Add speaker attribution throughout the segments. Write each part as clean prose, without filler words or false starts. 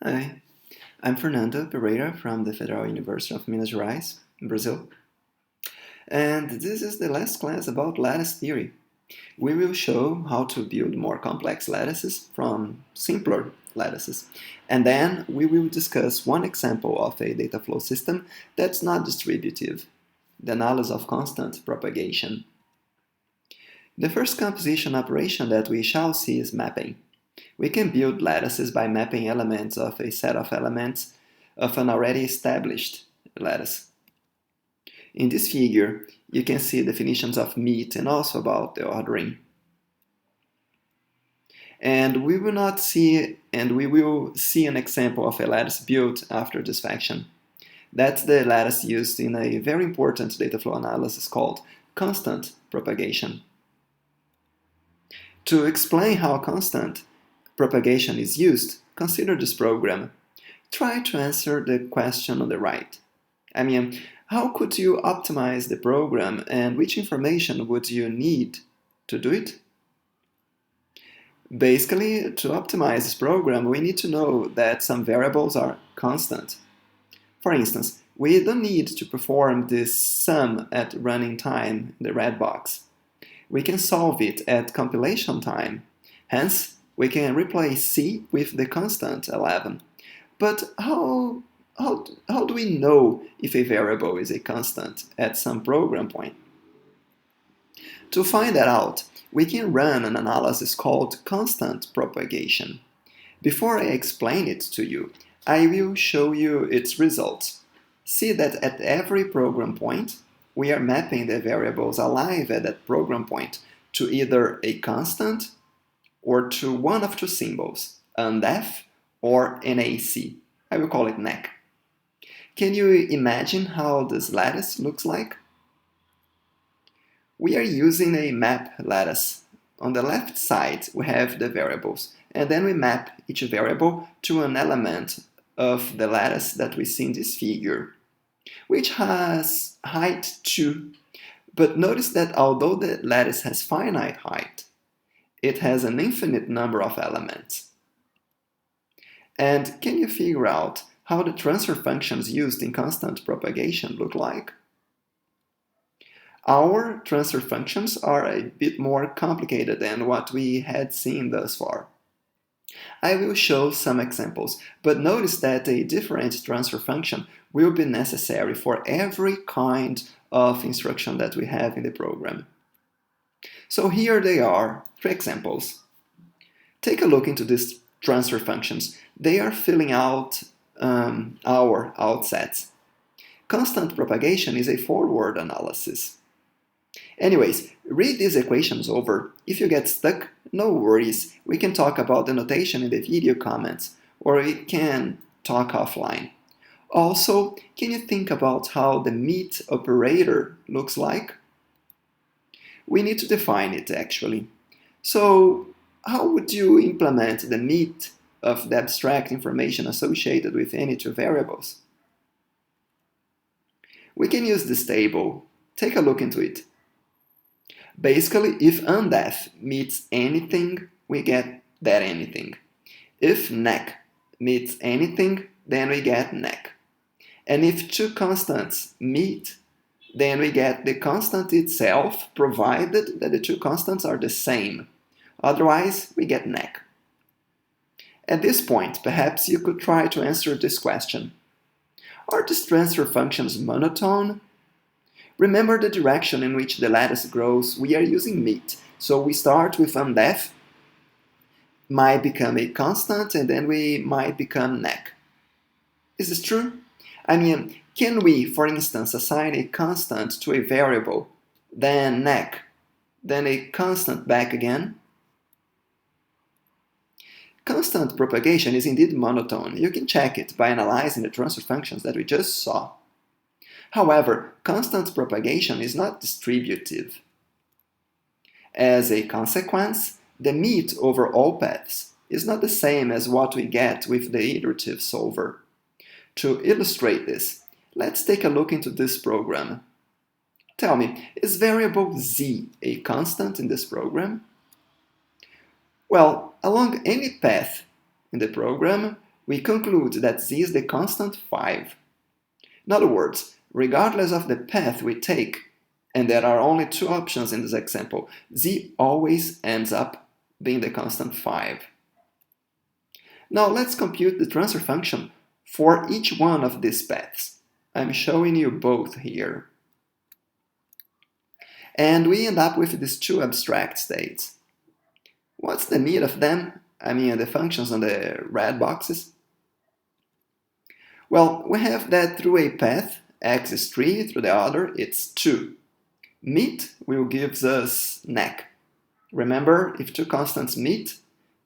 Speaker 1: Hi, I'm Fernando Pereira from the Federal University of Minas Gerais, in Brazil. And this is the last class about lattice theory. We will show how to build more complex lattices from simpler lattices. And then we will discuss one example of a data flow system that's not distributive, the analysis of constant propagation. The first composition operation that we shall see is mapping. We can build lattices by mapping elements of a set of elements of an already established lattice. In this figure, you can see definitions of meet and also about the ordering. And we will see an example of a lattice built after this faction. That's the lattice used in a very important data flow analysis called constant propagation. To explain how constant propagation is used, consider this program. Try to answer the question on the right. How could you optimize the program and which information would you need to do it? Basically, to optimize this program, we need to know that some variables are constant. For instance, we don't need to perform this sum at running time in the red box. We can solve it at compilation time. Hence, we can replace C with the constant 11. But how do we know if a variable is a constant at some program point? To find that out, we can run an analysis called constant propagation. Before I explain it to you, I will show you its results. See that at every program point, we are mapping the variables alive at that program point to either a constant or to one of two symbols, undef or NAC. I will call it NAC. Can you imagine how this lattice looks like? We are using a map lattice. On the left side, we have the variables, and then we map each variable to an element of the lattice that we see in this figure, which has height 2. But notice that although the lattice has finite height, it has an infinite number of elements. And can you figure out how the transfer functions used in constant propagation look like? Our transfer functions are a bit more complicated than what we had seen thus far. I will show some examples, but notice that a different transfer function will be necessary for every kind of instruction that we have in the program. So here they are, 3 examples. Take a look into these transfer functions. They are filling out our outsets. Constant propagation is a forward analysis. Anyways, read these equations over. If you get stuck, no worries. We can talk about the notation in the video comments, or we can talk offline. Also, can you think about how the meet operator looks like? We need to define it, actually. So, how would you implement the meet of the abstract information associated with any two variables? We can use this table. Take a look into it. Basically, if undef meets anything, we get that anything. If nec meets anything, then we get nec. And if two constants meet, then we get the constant itself, provided that the two constants are the same. Otherwise, we get nec. At this point, perhaps you could try to answer this question. Are these transfer functions monotone? Remember the direction in which the lattice grows. We are using meet. So we start with undef, might become a constant, and then we might become nec. Is this true? Can we, for instance, assign a constant to a variable, then nec, then a constant back again? Constant propagation is indeed monotone. You can check it by analyzing the transfer functions that we just saw. However, constant propagation is not distributive. As a consequence, the meet over all paths is not the same as what we get with the iterative solver. To illustrate this, let's take a look into this program. Tell me, is variable z a constant in this program? Well, along any path in the program, we conclude that z is the constant 5. In other words, regardless of the path we take, and there are only two options in this example, z always ends up being the constant 5. Now let's compute the transfer function for each one of these paths. I'm showing you both here. And we end up with these two abstract states. What's the mean of them? I mean the functions on the red boxes. Well, we have that through a path, x is 3, through the other, it's 2. Meet will give us nec. Remember, if two constants meet,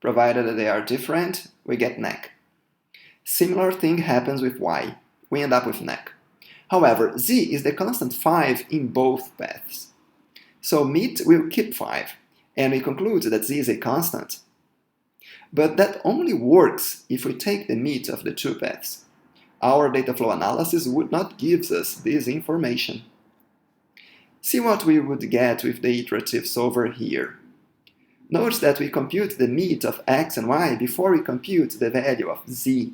Speaker 1: provided that they are different, we get nec. Similar thing happens with y. We end up with nec. However, z is the constant 5 in both paths. So meet will keep 5, and we conclude that z is a constant. But that only works if we take the meet of the two paths. Our data flow analysis would not give us this information. See what we would get with the iterative solver here. Notice that we compute the meet of x and y before we compute the value of z.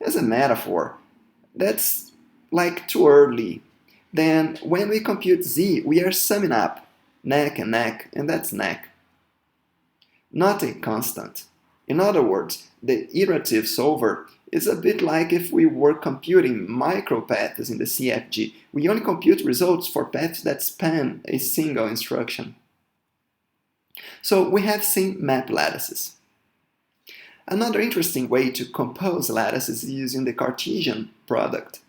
Speaker 1: As a metaphor, that's like too early. Then when we compute z, we are summing up nec, and that's nec. Not a constant. In other words, the iterative solver is a bit like if we were computing micropaths in the CFG. We only compute results for paths that span a single instruction. So we have seen map lattices. Another interesting way to compose lattices is using the Cartesian product.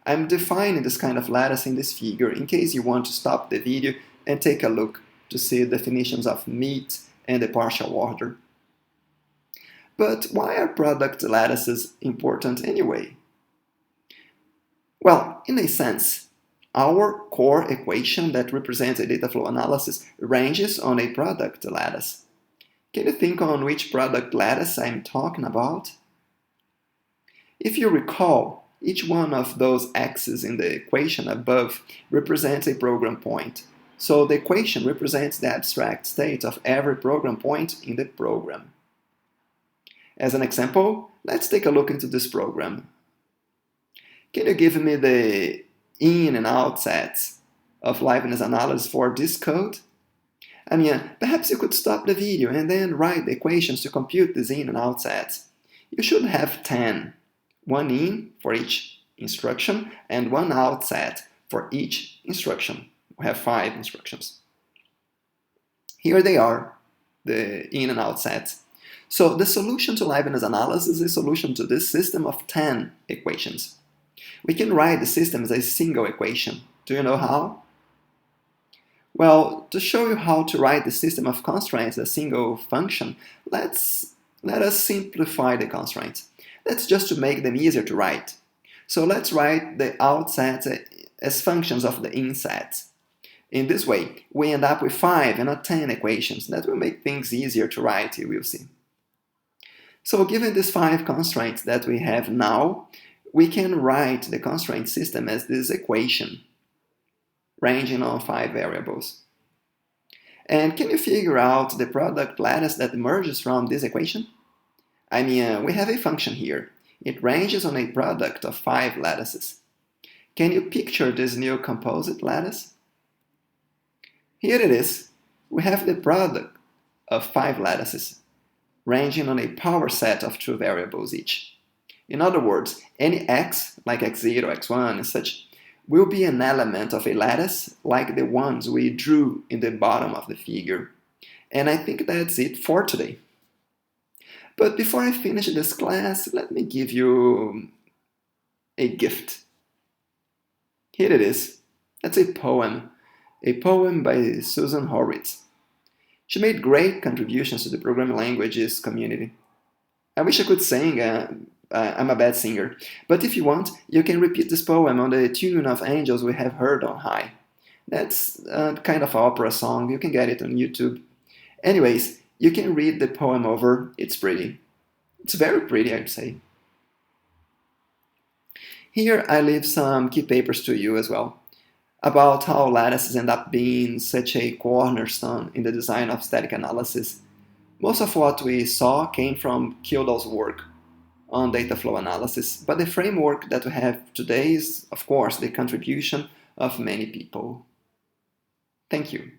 Speaker 1: I'm defining this kind of lattice in this figure in case you want to stop the video and take a look to see definitions of meet and the partial order. But why are product lattices important anyway? Well, in a sense, our core equation that represents a data flow analysis ranges on a product lattice. Can you think on which product lattice I'm talking about? If you recall, each one of those x's in the equation above represents a program point. So the equation represents the abstract state of every program point in the program. As an example, let's take a look into this program. Can you give me the in and out sets of liveness analysis for this code? I mean, perhaps you could stop the video and then write the equations to compute these in and out sets. You should have 10. One in for each instruction and one out set for each instruction. We have 5 instructions. Here they are, the in and out sets. So the solution to liveness analysis is a solution to this system of 10 equations. We can write the system as a single equation. Do you know how? Well, to show you how to write the system of constraints as a single function, let us simplify the constraints. That's just to make them easier to write. So let's write the out sets as functions of the in sets. In this way, we end up with 5 and not 10 equations. That will make things easier to write, you will see. So given these 5 constraints that we have now, we can write the constraint system as this equation, ranging on 5 variables. And can you figure out the product lattice that emerges from this equation? I mean, we have a function here. It ranges on a product of 5 lattices. Can you picture this new composite lattice? Here it is. We have the product of 5 lattices, ranging on a power set of 2 variables each. In other words, any x, like x0, x1, and such, will be an element of a lattice like the ones we drew in the bottom of the figure. And I think that's it for today. But before I finish this class, let me give you a gift. Here it is. That's a poem by Susan Horwitz. She made great contributions to the programming languages community. I wish I could sing, I'm a bad singer, but if you want, you can repeat this poem on the tune of Angels We Have Heard on High. That's a kind of opera song, you can get it on YouTube. Anyways, you can read the poem over, it's pretty. It's very pretty, I'd say. Here I leave some key papers to you as well, about how lattices end up being such a cornerstone in the design of static analysis. Most of what we saw came from Kildall's work. on data flow analysis, but the framework that we have today is, of course, the contribution of many people. Thank you.